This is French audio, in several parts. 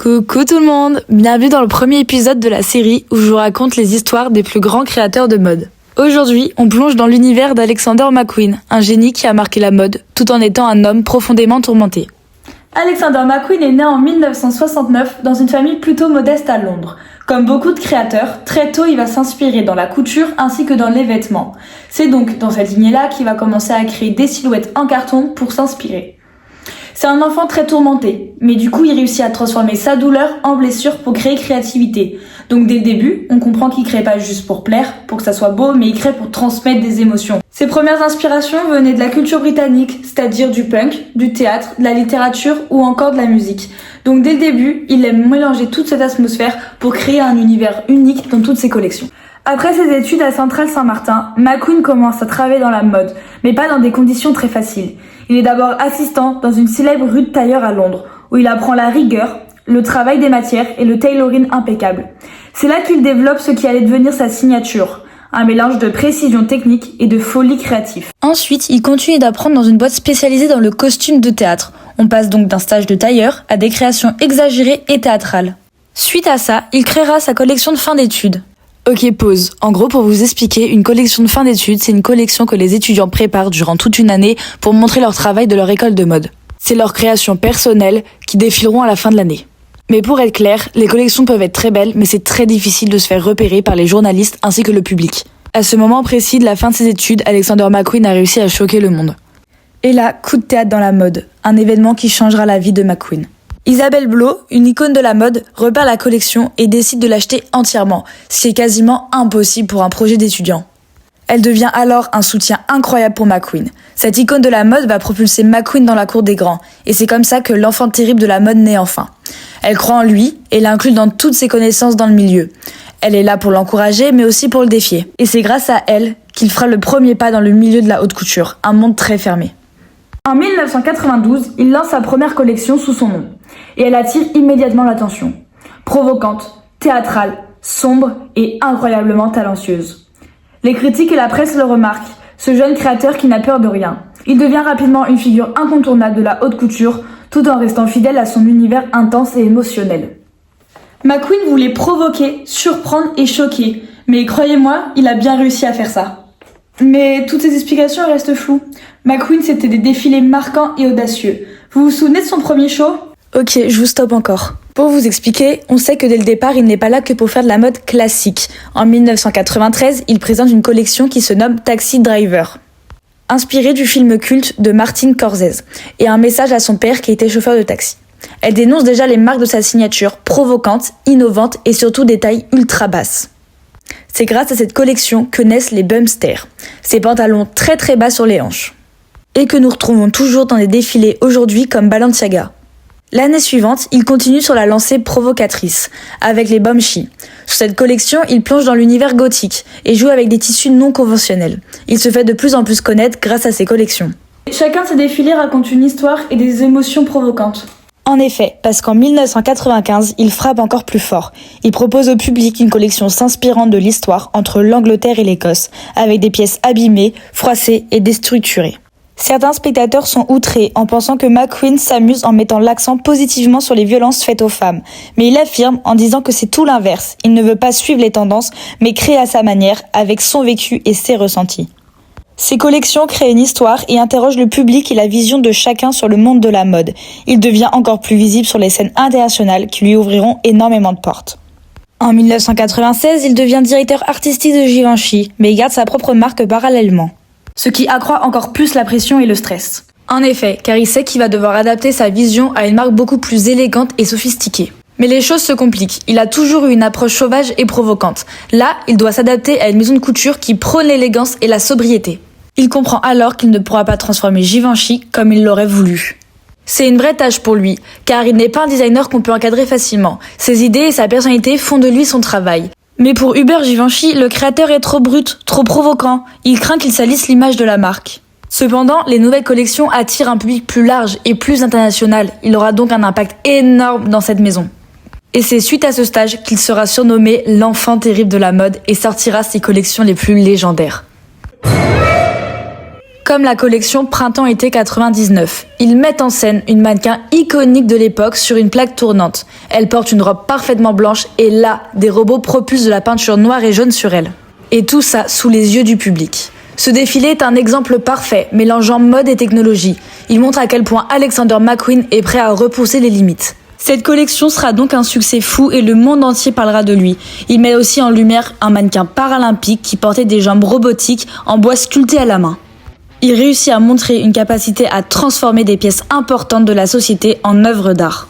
Coucou tout le monde, bienvenue dans le premier épisode de la série où je vous raconte les histoires des plus grands créateurs de mode. Aujourd'hui, on plonge dans l'univers d'Alexander McQueen, un génie qui a marqué la mode, tout en étant un homme profondément tourmenté. Alexander McQueen est né en 1969 dans une famille plutôt modeste à Londres. Comme beaucoup de créateurs, très tôt il va s'inspirer dans la couture ainsi que dans les vêtements. C'est donc dans cette lignée-là qu'il va commencer à créer des silhouettes en carton pour s'inspirer. C'est un enfant très tourmenté, mais du coup il réussit à transformer sa douleur en blessure pour créer créativité. Donc dès le début, on comprend qu'il crée pas juste pour plaire, pour que ça soit beau, mais il crée pour transmettre des émotions. Ses premières inspirations venaient de la culture britannique, c'est-à-dire du punk, du théâtre, de la littérature ou encore de la musique. Donc dès le début, il aime mélanger toute cette atmosphère pour créer un univers unique dans toutes ses collections. Après ses études à Centrale Saint-Martin, McQueen commence à travailler dans la mode, mais pas dans des conditions très faciles. Il est d'abord assistant dans une célèbre rue de tailleur à Londres, où il apprend la rigueur, le travail des matières et le tailoring impeccable. C'est là qu'il développe ce qui allait devenir sa signature, un mélange de précision technique et de folie créative. Ensuite, il continue d'apprendre dans une boîte spécialisée dans le costume de théâtre. On passe donc d'un stage de tailleur à des créations exagérées et théâtrales. Suite à ça, il créera sa collection de fin d'études. Ok, pause. En gros, pour vous expliquer, une collection de fin d'études, c'est une collection que les étudiants préparent durant toute une année pour montrer leur travail de leur école de mode. C'est leurs créations personnelles qui défileront à la fin de l'année. Mais pour être clair, les collections peuvent être très belles, mais c'est très difficile de se faire repérer par les journalistes ainsi que le public. À ce moment précis de la fin de ses études, Alexander McQueen a réussi à choquer le monde. Et là, coup de théâtre dans la mode, un événement qui changera la vie de McQueen. Isabelle Blaut, une icône de la mode, repère la collection et décide de l'acheter entièrement, ce qui est quasiment impossible pour un projet d'étudiant. Elle devient alors un soutien incroyable pour McQueen. Cette icône de la mode va propulser McQueen dans la cour des grands, et c'est comme ça que l'enfant terrible de la mode naît enfin. Elle croit en lui et l'inclut dans toutes ses connaissances dans le milieu. Elle est là pour l'encourager, mais aussi pour le défier. Et c'est grâce à elle qu'il fera le premier pas dans le milieu de la haute couture, un monde très fermé. En 1992, il lance sa première collection sous son nom, et elle attire immédiatement l'attention. Provocante, théâtrale, sombre et incroyablement talentueuse. Les critiques et la presse le remarquent, ce jeune créateur qui n'a peur de rien. Il devient rapidement une figure incontournable de la haute couture, tout en restant fidèle à son univers intense et émotionnel. McQueen voulait provoquer, surprendre et choquer, mais croyez-moi, il a bien réussi à faire ça. Mais toutes ces explications restent floues. McQueen, c'était des défilés marquants et audacieux. Vous vous souvenez de son premier show ? Ok, je vous stoppe encore. Pour vous expliquer, on sait que dès le départ, il n'est pas là que pour faire de la mode classique. En 1993, il présente une collection qui se nomme Taxi Driver, inspirée du film culte de Martin Scorsese, et un message à son père qui était chauffeur de taxi. Elle dénonce déjà les marques de sa signature, provocantes, innovantes et surtout des tailles ultra basses. C'est grâce à cette collection que naissent les bumpsters, ces pantalons très très bas sur les hanches, et que nous retrouvons toujours dans des défilés aujourd'hui comme Balenciaga. L'année suivante, il continue sur la lancée provocatrice, avec les Bombshi. Sur cette collection, il plonge dans l'univers gothique et joue avec des tissus non conventionnels. Il se fait de plus en plus connaître grâce à ses collections. Chacun de ces défilés raconte une histoire et des émotions provocantes. En effet, parce qu'en 1995, il frappe encore plus fort. Il propose au public une collection s'inspirant de l'histoire entre l'Angleterre et l'Écosse, avec des pièces abîmées, froissées et déstructurées. Certains spectateurs sont outrés en pensant que McQueen s'amuse en mettant l'accent positivement sur les violences faites aux femmes. Mais il affirme en disant que c'est tout l'inverse. Il ne veut pas suivre les tendances, mais créer à sa manière, avec son vécu et ses ressentis. Ces collections créent une histoire et interrogent le public et la vision de chacun sur le monde de la mode. Il devient encore plus visible sur les scènes internationales qui lui ouvriront énormément de portes. En 1996, il devient directeur artistique de Givenchy, mais il garde sa propre marque parallèlement. Ce qui accroît encore plus la pression et le stress. En effet, car il sait qu'il va devoir adapter sa vision à une marque beaucoup plus élégante et sophistiquée. Mais les choses se compliquent. Il a toujours eu une approche sauvage et provocante. Là, il doit s'adapter à une maison de couture qui prône l'élégance et la sobriété. Il comprend alors qu'il ne pourra pas transformer Givenchy comme il l'aurait voulu. C'est une vraie tâche pour lui, car il n'est pas un designer qu'on peut encadrer facilement. Ses idées et sa personnalité font de lui son travail. Mais pour Hubert Givenchy, le créateur est trop brut, trop provoquant. Il craint qu'il salisse l'image de la marque. Cependant, les nouvelles collections attirent un public plus large et plus international. Il aura donc un impact énorme dans cette maison. Et c'est suite à ce stage qu'il sera surnommé l'enfant terrible de la mode et sortira ses collections les plus légendaires. Comme la collection Printemps-été 99. Ils mettent en scène une mannequin iconique de l'époque sur une plaque tournante. Elle porte une robe parfaitement blanche et là, des robots propulsent de la peinture noire et jaune sur elle. Et tout ça sous les yeux du public. Ce défilé est un exemple parfait, mélangeant mode et technologie. Il montre à quel point Alexander McQueen est prêt à repousser les limites. Cette collection sera donc un succès fou et le monde entier parlera de lui. Il met aussi en lumière un mannequin paralympique qui portait des jambes robotiques en bois sculpté à la main. Il réussit à montrer une capacité à transformer des pièces importantes de la société en œuvres d'art.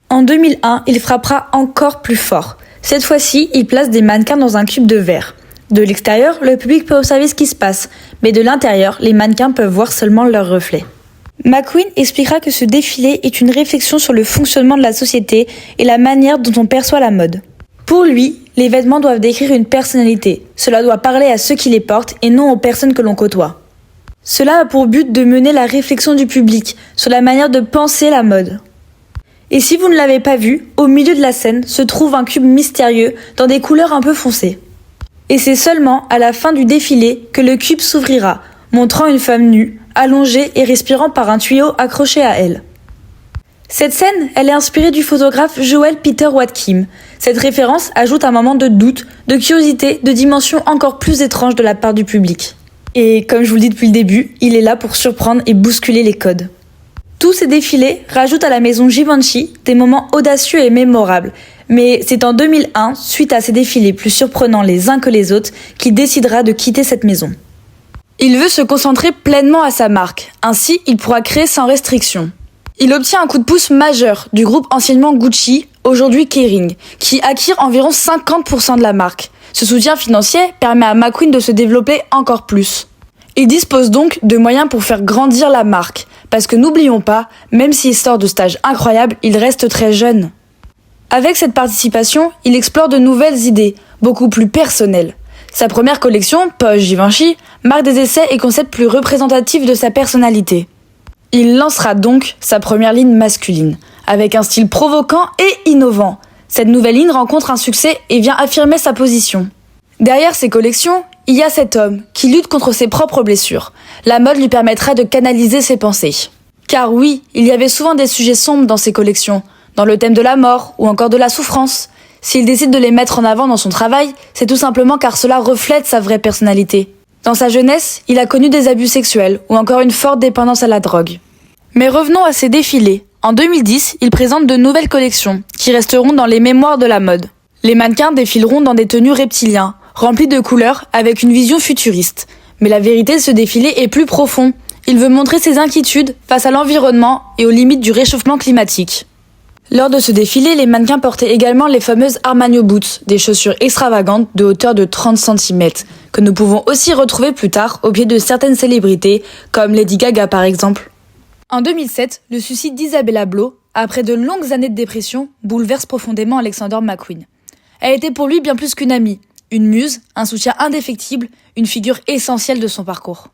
En 2001, il frappera encore plus fort. Cette fois-ci, il place des mannequins dans un cube de verre. De l'extérieur, le public peut observer ce qui se passe, mais de l'intérieur, les mannequins peuvent voir seulement leur reflet. McQueen expliquera que ce défilé est une réflexion sur le fonctionnement de la société et la manière dont on perçoit la mode. Pour lui, les vêtements doivent décrire une personnalité. Cela doit parler à ceux qui les portent et non aux personnes que l'on côtoie. Cela a pour but de mener la réflexion du public sur la manière de penser la mode. Et si vous ne l'avez pas vu, au milieu de la scène se trouve un cube mystérieux dans des couleurs un peu foncées. Et c'est seulement à la fin du défilé que le cube s'ouvrira, montrant une femme nue, allongée et respirant par un tuyau accroché à elle. Cette scène, elle est inspirée du photographe Joel Peter Watkim. Cette référence ajoute un moment de doute, de curiosité, de dimension encore plus étrange de la part du public. Et comme je vous le dis depuis le début, il est là pour surprendre et bousculer les codes. Tous ces défilés rajoutent à la maison Givenchy des moments audacieux et mémorables. Mais c'est en 2001, suite à ces défilés plus surprenants les uns que les autres, qu'il décidera de quitter cette maison. Il veut se concentrer pleinement à sa marque. Ainsi, il pourra créer sans restriction. Il obtient un coup de pouce majeur du groupe anciennement Gucci, aujourd'hui Kering, qui acquiert environ 50% de la marque. Ce soutien financier permet à McQueen de se développer encore plus. Il dispose donc de moyens pour faire grandir la marque, parce que n'oublions pas, même s'il sort de stages incroyables, il reste très jeune. Avec cette participation, il explore de nouvelles idées, beaucoup plus personnelles. Sa première collection, Poche Givenchy, marque des essais et concepts plus représentatifs de sa personnalité. Il lancera donc sa première ligne masculine, avec un style provoquant et innovant. Cette nouvelle ligne rencontre un succès et vient affirmer sa position. Derrière ces collections, il y a cet homme qui lutte contre ses propres blessures. La mode lui permettra de canaliser ses pensées. Car oui, il y avait souvent des sujets sombres dans ses collections, dans le thème de la mort ou encore de la souffrance. S'il décide de les mettre en avant dans son travail, c'est tout simplement car cela reflète sa vraie personnalité. Dans sa jeunesse, il a connu des abus sexuels ou encore une forte dépendance à la drogue. Mais revenons à ses défilés. En 2010, il présente de nouvelles collections qui resteront dans les mémoires de la mode. Les mannequins défileront dans des tenues reptiliens, remplis de couleurs avec une vision futuriste. Mais la vérité de ce défilé est plus profond. Il veut montrer ses inquiétudes face à l'environnement et aux limites du réchauffement climatique. Lors de ce défilé, les mannequins portaient également les fameuses Armani Boots, des chaussures extravagantes de hauteur de 30 cm, que nous pouvons aussi retrouver plus tard au pied de certaines célébrités, comme Lady Gaga par exemple. En 2007, le suicide d'Isabella Blow, après de longues années de dépression, bouleverse profondément Alexander McQueen. Elle était pour lui bien plus qu'une amie, une muse, un soutien indéfectible, une figure essentielle de son parcours.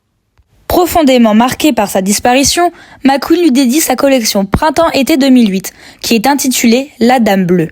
Profondément marqué par sa disparition, McQueen lui dédie sa collection Printemps-été 2008, qui est intitulée La Dame Bleue.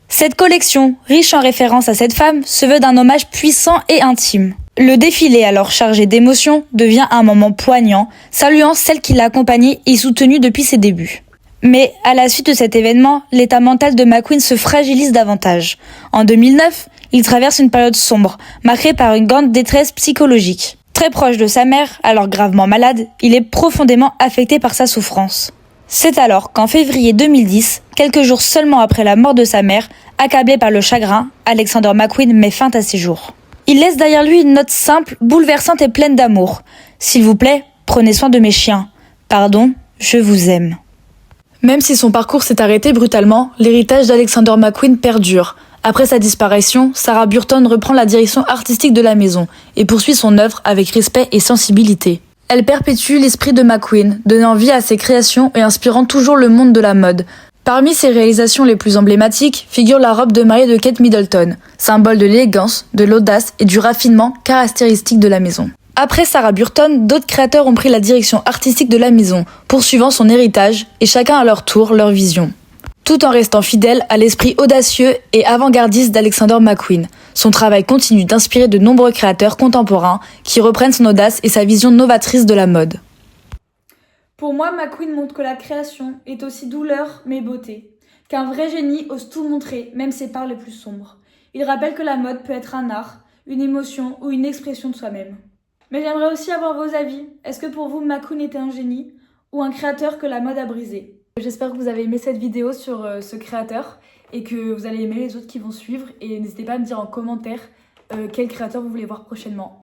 Cette collection, riche en références à cette femme, se veut d'un hommage puissant et intime. Le défilé, alors chargé d'émotions, devient un moment poignant, saluant celle qui l'a accompagnée et soutenue depuis ses débuts. Mais, à la suite de cet événement, l'état mental de McQueen se fragilise davantage. En 2009, il traverse une période sombre, marquée par une grande détresse psychologique. Très proche de sa mère, alors gravement malade, il est profondément affecté par sa souffrance. C'est alors qu'en février 2010, quelques jours seulement après la mort de sa mère, accablé par le chagrin, Alexander McQueen met fin à ses jours. Il laisse derrière lui une note simple, bouleversante et pleine d'amour. « S'il vous plaît, prenez soin de mes chiens. Pardon, je vous aime. » Même si son parcours s'est arrêté brutalement, l'héritage d'Alexander McQueen perdure. Après sa disparition, Sarah Burton reprend la direction artistique de la maison et poursuit son œuvre avec respect et sensibilité. Elle perpétue l'esprit de McQueen, donnant vie à ses créations et inspirant toujours le monde de la mode. Parmi ses réalisations les plus emblématiques figure la robe de mariée de Kate Middleton, symbole de l'élégance, de l'audace et du raffinement caractéristique de la maison. Après Sarah Burton, d'autres créateurs ont pris la direction artistique de la maison, poursuivant son héritage et chacun à leur tour leur vision. tout en restant fidèle à l'esprit audacieux et avant-gardiste d'Alexander McQueen. Son travail continue d'inspirer de nombreux créateurs contemporains qui reprennent son audace et sa vision novatrice de la mode. Pour moi, McQueen montre que la création est aussi douleur mais beauté, qu'un vrai génie ose tout montrer, même ses parts les plus sombres. Il rappelle que la mode peut être un art, une émotion ou une expression de soi-même. Mais j'aimerais aussi avoir vos avis. Est-ce que pour vous, McQueen était un génie ou un créateur que la mode a brisé? J'espère que vous avez aimé cette vidéo sur ce créateur et que vous allez aimer les autres qui vont suivre. Et n'hésitez pas à me dire en commentaire quel créateur vous voulez voir prochainement.